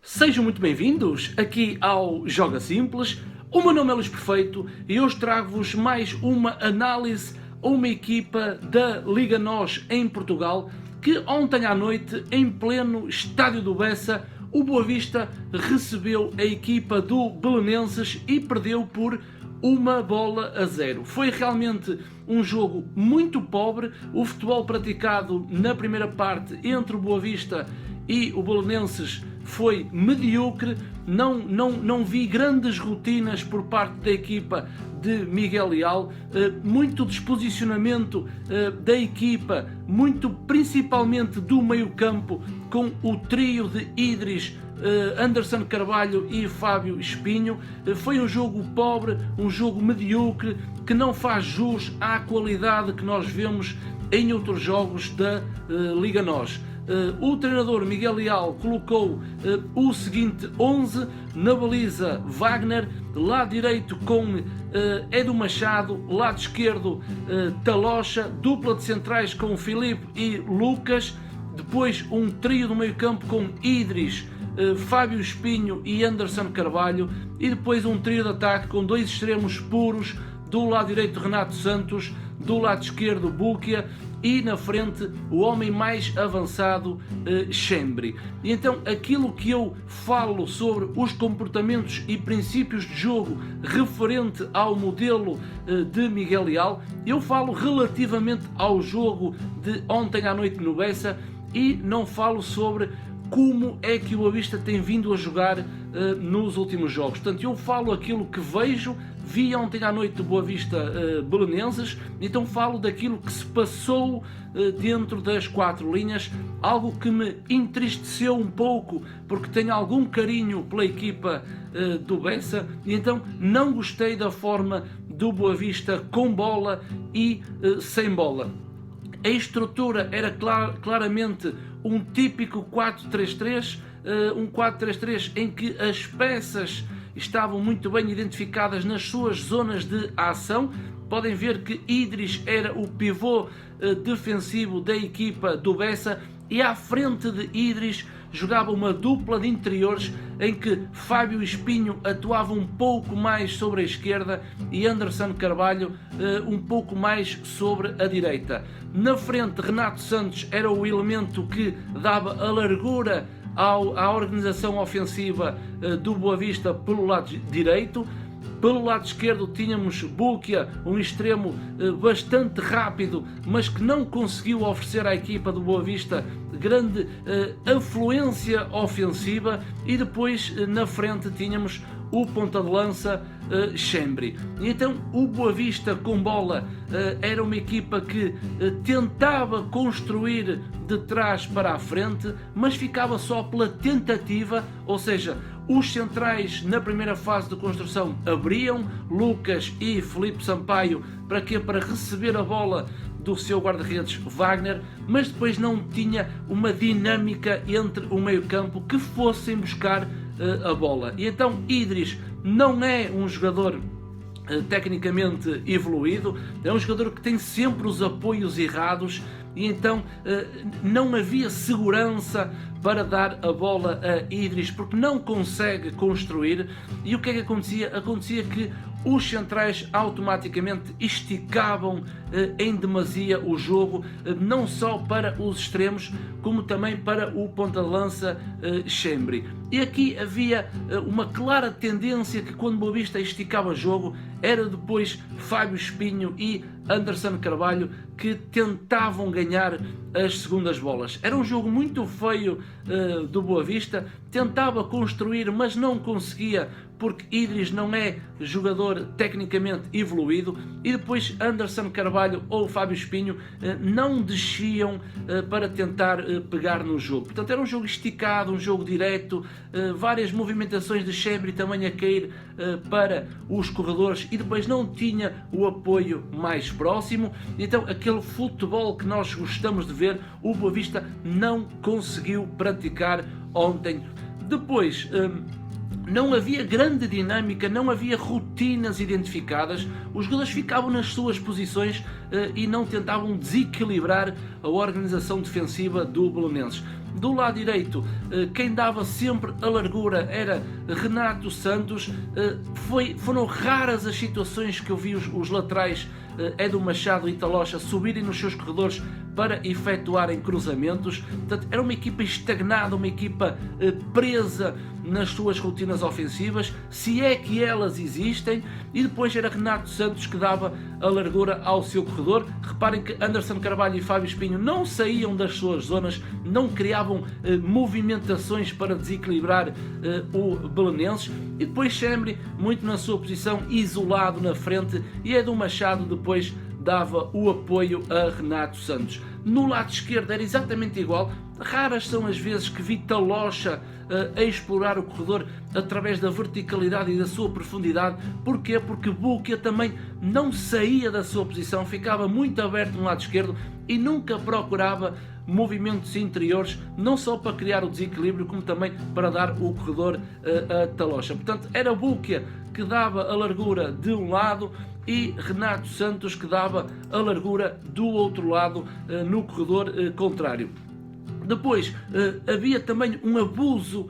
Sejam muito bem-vindos aqui ao Joga Simples. O meu nome é Luís Perfeito e hoje trago-vos mais uma análise a uma equipa da Liga NOS em Portugal que ontem à noite, em pleno estádio do Bessa, o Boa Vista recebeu a equipa do Belenenses e perdeu por 1-0. Foi realmente um jogo muito pobre. O futebol praticado na primeira parte entre o Boa Vista e o Belenenses foi medíocre. Não vi grandes rotinas por parte da equipa de Miguel Leal, muito desposicionamento da equipa, muito principalmente do meio campo, com o trio de Idris, Anderson Carvalho e Fábio Espinho. Foi um jogo pobre, um jogo medíocre, que não faz jus à qualidade que nós vemos em outros jogos da Liga NOS. O treinador Miguel Leal colocou o seguinte 11: na baliza Wagner, lado direito com Edu Machado, lado esquerdo Talocha, dupla de centrais com Filipe e Lucas, depois um trio do meio campo com Idris, Fábio Espinho e Anderson Carvalho, e depois um trio de ataque com dois extremos puros, do lado direito Renato Santos, do lado esquerdo Búquia e na frente o homem mais avançado, Chembri. E então aquilo que eu falo sobre os comportamentos e princípios de jogo referente ao modelo de Miguel Leal, eu falo relativamente ao jogo de ontem à noite no Bessa e não falo sobre como é que o Boa Vista tem vindo a jogar nos últimos jogos. Portanto, eu falo aquilo que vi ontem à noite do Boa Vista Belenenses, então falo daquilo que se passou dentro das quatro linhas, algo que me entristeceu um pouco, porque tenho algum carinho pela equipa do Bessa, e então não gostei da forma do Boa Vista com bola e sem bola. A estrutura era claramente um típico 4-3-3, um 4-3-3 em que as peças estavam muito bem identificadas nas suas zonas de ação. Podem ver que Idris era o pivô defensivo da equipa do Bessa e à frente de Idris jogava uma dupla de interiores em que Fábio Espinho atuava um pouco mais sobre a esquerda e Anderson Carvalho um pouco mais sobre a direita. Na frente, Renato Santos era o elemento que dava a largura à organização ofensiva do Boa Vista pelo lado direito. Pelo lado esquerdo tínhamos Búquia, um extremo bastante rápido, mas que não conseguiu oferecer à equipa do Boa Vista grande afluência ofensiva, e depois na frente tínhamos o ponta de lança Chembri. E então o Boa Vista com bola era uma equipa que tentava construir de trás para a frente, mas ficava só pela tentativa, ou seja, os centrais na primeira fase de construção abriam, Lucas e Filipe Sampaio, para quê? Para receber a bola do seu guarda-redes Wagner, mas depois não tinha uma dinâmica entre o meio-campo que fossem buscar a bola. E então Idris não é um jogador tecnicamente evoluído, é um jogador que tem sempre os apoios errados, e então não havia segurança para dar a bola a Idris, porque não consegue construir. E o que é que acontecia? Acontecia que os centrais automaticamente esticavam em demasia o jogo, não só para os extremos, como também para o ponta de lança Chembri. E aqui havia uma clara tendência que quando Boa Vista esticava o jogo, era depois Fábio Espinho e Anderson Carvalho que tentavam ganhar as segundas bolas. Era um jogo muito feio do Boa Vista, tentava construir, mas não conseguia, porque Idris não é jogador tecnicamente evoluído, e depois Anderson Carvalho ou Fábio Espinho não desciam para tentar pegar no jogo. Portanto, era um jogo esticado, um jogo direto, várias movimentações de Chembri também a cair para os corredores, e depois não tinha o apoio mais próximo. Então aquele futebol que nós gostamos de ver, o Boa Vista não conseguiu praticar ontem. Depois não havia grande dinâmica, não havia rotinas identificadas, os jogadores ficavam nas suas posições e não tentavam desequilibrar a organização defensiva do Belenenses. Do lado direito, quem dava sempre a largura era Renato Santos. Foram raras as situações que eu vi os laterais Edu Machado e Talocha subirem nos seus corredores para efetuarem cruzamentos. Portanto, era uma equipa estagnada, uma equipa presa nas suas rotinas ofensivas, se é que elas existem, e depois era Renato Santos que dava a largura ao seu corredor. Reparem que Anderson Carvalho e Fábio Espinho não saíam das suas zonas, não criavam movimentações para desequilibrar o Belenenses, e depois Chembre muito na sua posição, isolado na frente, e Edu Machado depois dava o apoio a Renato Santos. No lado esquerdo era exatamente igual. Raras são as vezes que vi Talocha a explorar o corredor através da verticalidade e da sua profundidade. Porquê? Porque Bukia também não saía da sua posição, ficava muito aberto no lado esquerdo e nunca procurava movimentos interiores, não só para criar o desequilíbrio, como também para dar o corredor a Talocha. Portanto, era Bukia que dava a largura de um lado e Renato Santos que dava a largura do outro lado no corredor contrário. Depois, havia também um abuso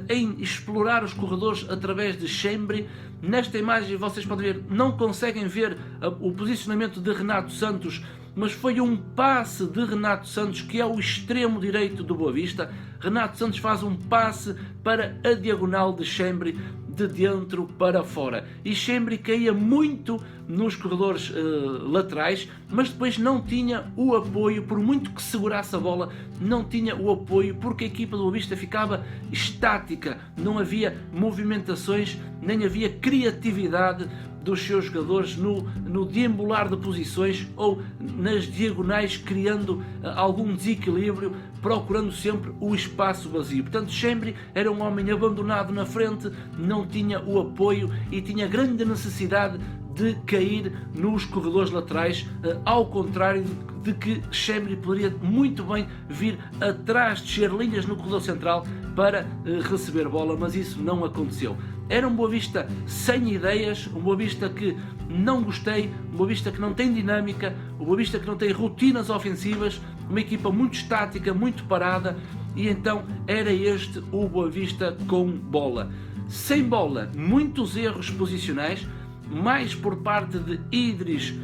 em explorar os corredores através de Chembre. Nesta imagem vocês podem ver, não conseguem ver o posicionamento de Renato Santos, mas foi um passe de Renato Santos, que é o extremo direito do Boa Vista. Renato Santos faz um passe para a diagonal de Chembre, de dentro para fora, e Chembre caía muito nos corredores laterais, mas depois não tinha o apoio, por muito que segurasse a bola, não tinha o apoio, porque a equipa do Boa Vista ficava estática, não havia movimentações, nem havia criatividade dos seus jogadores no deambular de posições ou nas diagonais, criando algum desequilíbrio, procurando sempre o espaço vazio. Portanto, Chembre era um homem abandonado na frente, não tinha o apoio e tinha grande necessidade de cair nos corredores laterais, ao contrário de que Chembre poderia muito bem vir atrás, descer linhas no corredor central para receber bola, mas isso não aconteceu. Era um Boa Vista sem ideias, um Boa Vista que não gostei, um Boa Vista que não tem dinâmica, um Boa Vista que não tem rotinas ofensivas, uma equipa muito estática, muito parada, e então era este o Boa Vista com bola. Sem bola, muitos erros posicionais, mais por parte de Idris,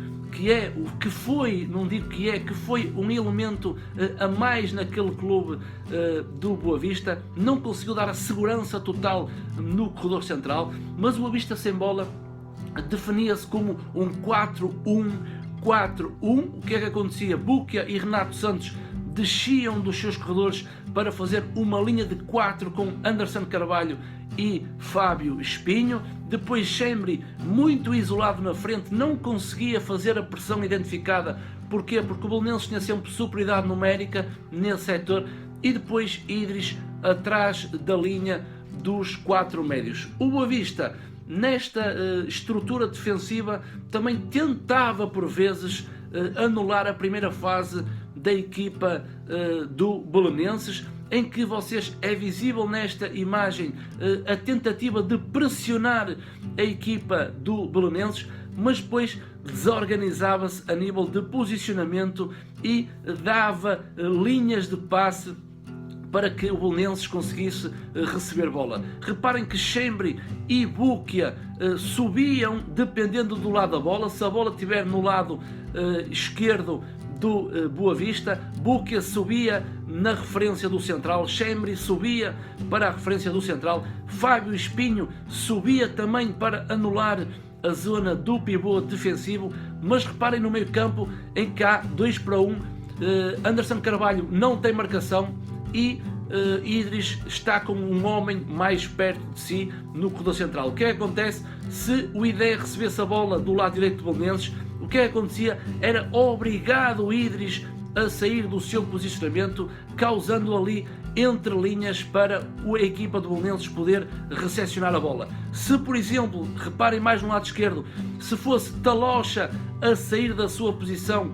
que foi um elemento a mais naquele clube do Boa Vista. Não conseguiu dar a segurança total no corredor central, mas o Boa Vista sem bola definia-se como um 4-1-4-1. O que é que acontecia? Bukia e Renato Santos desciam dos seus corredores para fazer uma linha de 4 com Anderson Carvalho e Fábio Espinho. Depois Chembre, muito isolado na frente, não conseguia fazer a pressão identificada. Porquê? Porque o Belenenses tinha sempre superioridade numérica nesse setor. E depois Idris atrás da linha dos 4 médios. O Boa Vista, nesta estrutura defensiva, também tentava por vezes anular a primeira fase da equipa do Belenenses, em que é visível nesta imagem a tentativa de pressionar a equipa do Belenenses, mas depois desorganizava-se a nível de posicionamento e dava linhas de passe para que o Belenenses conseguisse receber bola. Reparem que Chembre e Bukia subiam dependendo do lado da bola. Se a bola estiver no lado esquerdo do Boa Vista, Bukia subia na referência do central, Chembre subia para a referência do central, Fábio Espinho subia também para anular a zona do pivô defensivo. Mas reparem no meio campo em que há 2 para 1, Anderson Carvalho não tem marcação e Idris está com um homem mais perto de si no corredor central. O que é que acontece? Se o Idé recebesse a bola do lado direito do Belenenses, o que acontecia? Era obrigado o Idris a sair do seu posicionamento, causando ali entre linhas para a equipa do Belenenses poder recepcionar a bola. Se, por exemplo, reparem mais no lado esquerdo, se fosse Talocha a sair da sua posição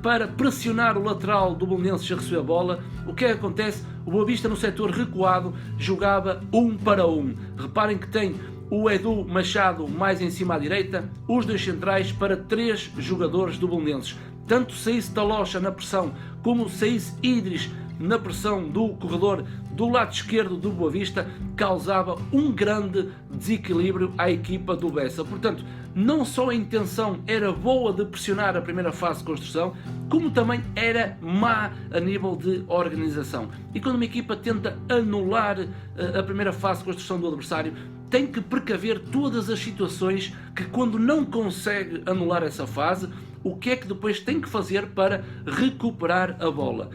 para pressionar o lateral do Belenenses a receber a bola. O que é que acontece? O Boa Vista no setor recuado jogava 1 para 1. Reparem que tem o Edu Machado mais em cima à direita, os dois centrais para 3 jogadores do Belenenses. Tanto saísse Talocha na pressão, como saísse Idris na pressão do corredor do lado esquerdo do Boa Vista, causava um grande desequilíbrio à equipa do Bessa. Portanto, não só a intenção era boa de pressionar a primeira fase de construção, como também era má a nível de organização. E quando uma equipa tenta anular a primeira fase de construção do adversário, tem que precaver todas as situações que, quando não consegue anular essa fase, o que é que depois tem que fazer para recuperar a bola.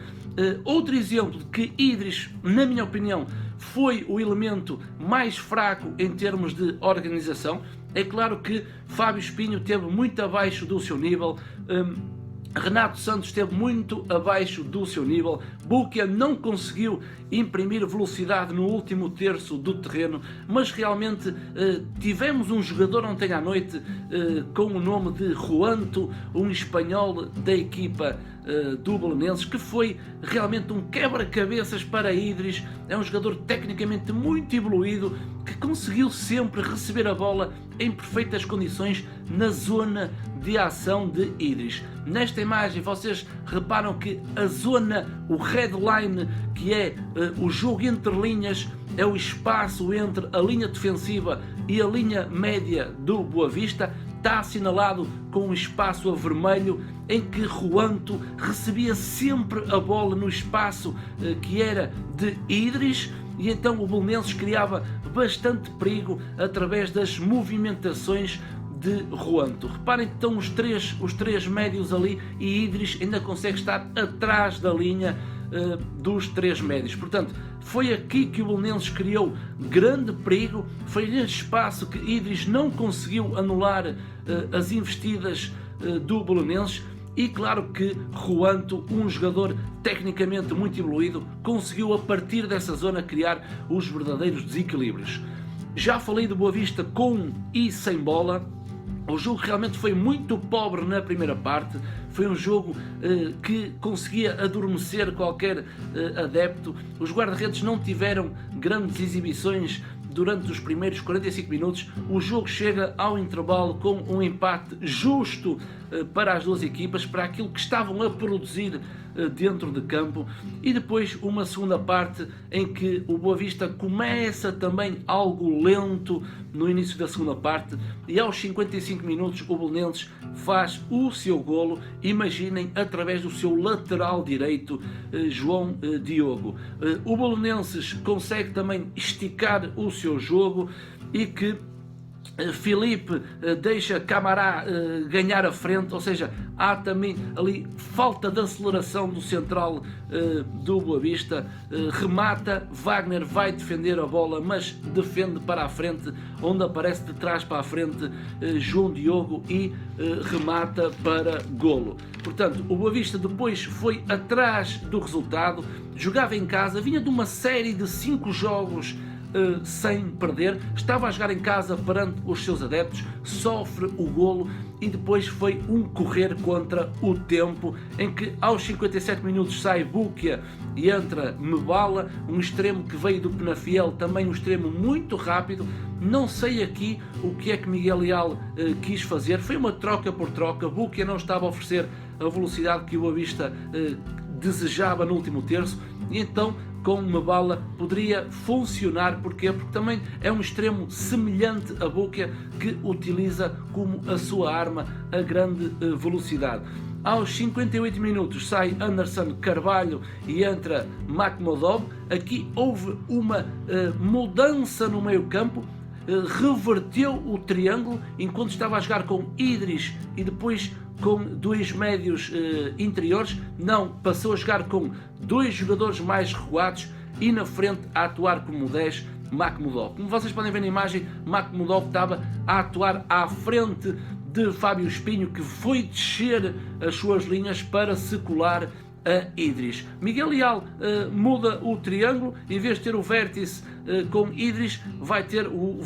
Outro exemplo de que Idris, na minha opinião, foi o elemento mais fraco em termos de organização. É claro que Fábio Espinho esteve muito abaixo do seu nível, Renato Santos esteve muito abaixo do seu nível, Bukia não conseguiu imprimir velocidade no último terço do terreno, mas realmente tivemos um jogador ontem à noite com o nome de Juanto, um espanhol da equipa do Belenenses, que foi realmente um quebra-cabeças para Idris. É um jogador tecnicamente muito evoluído, que conseguiu sempre receber a bola em perfeitas condições na zona de ação de Idris. Nesta imagem vocês reparam que a zona, o red line, que é o jogo entre linhas, é o espaço entre a linha defensiva e a linha média do Boa Vista, está assinalado com um espaço a vermelho em que Juanto recebia sempre a bola no espaço que era de Idris, e então o Belenenses criava bastante perigo através das movimentações de Juanto. Reparem que estão os três médios ali e Idris ainda consegue estar atrás da linha dos 3 médios. Portanto, foi aqui que o Belenenses criou grande perigo, foi neste espaço que Idris não conseguiu anular as investidas do Belenenses. E claro que Juanto, um jogador tecnicamente muito evoluído, conseguiu a partir dessa zona criar os verdadeiros desequilíbrios. Já falei do Boa Vista com e sem bola. O jogo realmente foi muito pobre na primeira parte, foi um jogo que conseguia adormecer qualquer adepto. Os guarda-redes não tiveram grandes exibições durante os primeiros 45 minutos. O jogo chega ao intervalo com um empate justo para as duas equipas, para aquilo que estavam a produzir dentro de campo, e depois uma segunda parte em que o Boa Vista começa também algo lento no início da segunda parte, e aos 55 minutos o Belenenses faz o seu golo. Imaginem, através do seu lateral direito, João Diogo. O Belenenses consegue também esticar o seu jogo e que Filipe deixa Camará ganhar a frente, ou seja, há também ali falta de aceleração do central do Boa Vista. Remata, Wagner vai defender a bola, mas defende para a frente, onde aparece de trás para a frente João Diogo e remata para golo. Portanto, o Boa Vista depois foi atrás do resultado, jogava em casa, vinha de uma série de 5 jogos sem perder, estava a jogar em casa perante os seus adeptos, sofre o golo e depois foi um correr contra o tempo, em que aos 57 minutos sai Bukia e entra Mebala, um extremo que veio do Penafiel, também um extremo muito rápido. Não sei aqui o que é que Miguel Leal quis fazer, foi uma troca por troca. Bukia não estava a oferecer a velocidade que o Boa Vista desejava no último terço, e então com uma bala poderia funcionar. Porquê? Porque também é um extremo semelhante a Bukia, que utiliza como a sua arma a grande velocidade. Aos 58 minutos sai Anderson Carvalho e entra Makhmudov. Aqui houve uma mudança no meio campo, reverteu o triângulo, enquanto estava a jogar com Idris e depois com 2 médios interiores, não, passou a jogar com 2 jogadores mais recuados e na frente a atuar como 10 Makhmudov. Como vocês podem ver na imagem, Makhmudov estava a atuar à frente de Fábio Espinho, que foi descer as suas linhas para se colar a Idris. Miguel Leal muda o triângulo, em vez de ter o vértice com Idris, vai ter o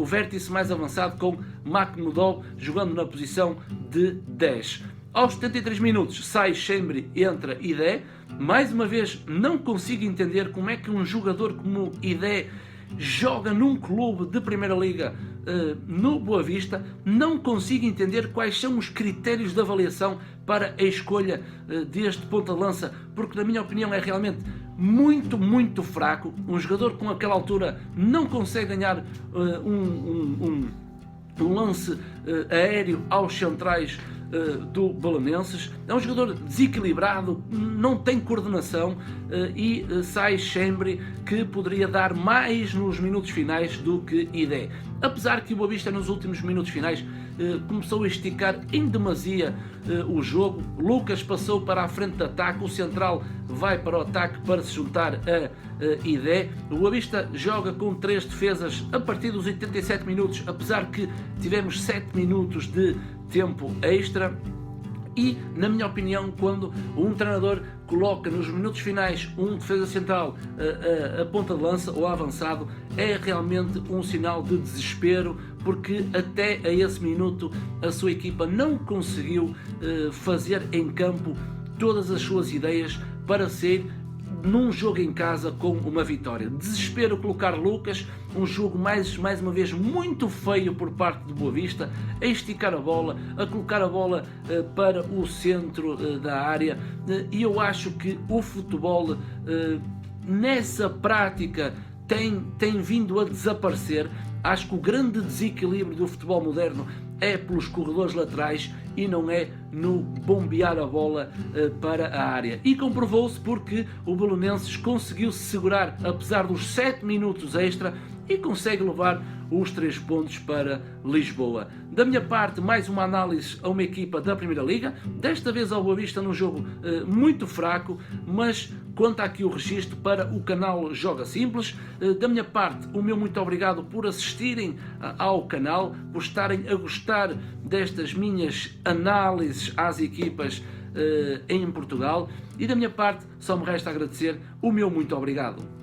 vértice mais avançado com Makhmudov, jogando na posição de 10. Aos 73 minutos sai Chembre, entra Idé. Mais uma vez, não consigo entender como é que um jogador como Idé joga num clube de Primeira Liga no Boa Vista. Não consigo entender quais são os critérios de avaliação para a escolha deste ponta de lança, porque na minha opinião é realmente muito fraco. Um jogador com aquela altura não consegue ganhar um lance aéreo aos centrais do Belenenses. É um jogador desequilibrado, não tem coordenação e sai Chembre, que poderia dar mais nos minutos finais do que Idé. Apesar que o Boa Vista nos últimos minutos finais começou a esticar em demasia o jogo. Lucas passou para a frente de ataque, o central vai para o ataque para se juntar a Idé. O Boa Vista joga com 3 defesas a partir dos 87 minutos, apesar que tivemos 7 minutos de tempo extra. E, na minha opinião, quando um treinador coloca nos minutos finais um defesa central a ponta de lança ou avançado, é realmente um sinal de desespero, porque até a esse minuto a sua equipa não conseguiu fazer em campo todas as suas ideias para ser num jogo em casa com uma vitória. Desespero colocar Lucas, um jogo mais uma vez muito feio por parte do Boa Vista, a esticar a bola, a colocar a bola para o centro da área, e eu acho que o futebol nessa prática tem vindo a desaparecer. Acho que o grande desequilíbrio do futebol moderno é pelos corredores laterais e não é no bombear a bola para a área. E comprovou-se porque o Belenenses conseguiu se segurar apesar dos 7 minutos extra e consegue levar os 3 pontos para Lisboa. Da minha parte, mais uma análise a uma equipa da Primeira Liga, desta vez ao Boa Vista num jogo muito fraco, mas conta aqui o registro para o canal Joga Simples. Da minha parte, o meu muito obrigado por assistirem ao canal, por estarem a gostar destas minhas análises às equipas em Portugal, e da minha parte só me resta agradecer. O meu muito obrigado.